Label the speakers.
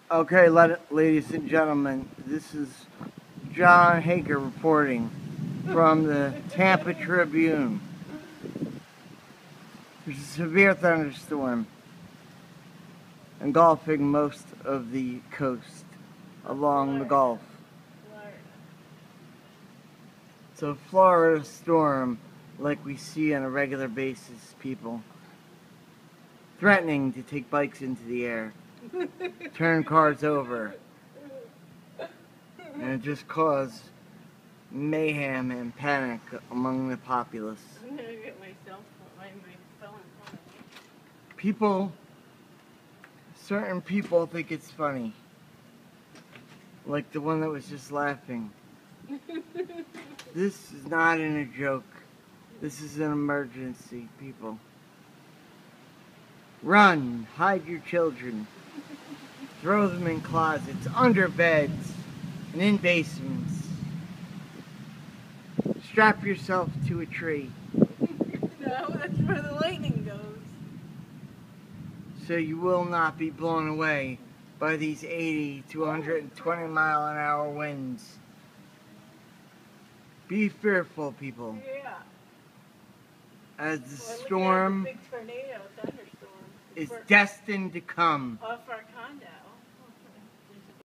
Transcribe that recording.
Speaker 1: Okay, ladies and gentlemen, this is John Hager reporting from the Tampa Tribune. There's a severe thunderstorm engulfing most of the coast along the Gulf. It's a Florida storm like we see on a regular basis, people. Threatening to take bikes into the air, turn cars over, and it just caused mayhem and panic among the populace.
Speaker 2: I'm gonna get my phone in front of me.
Speaker 1: Certain people think it's funny. Like the one that was just laughing. This is not in a joke. This is an emergency, people. Run, hide your children. Throw them in closets, under beds, and in basements. Strap yourself to a tree.
Speaker 2: No, that's where the lightning goes.
Speaker 1: So you will not be blown away by these 80 to 120 mile an hour winds. Be fearful, people.
Speaker 2: Yeah.
Speaker 1: As the storm
Speaker 2: big tornado, thunderstorm,
Speaker 1: is destined to come.
Speaker 2: Off our condo.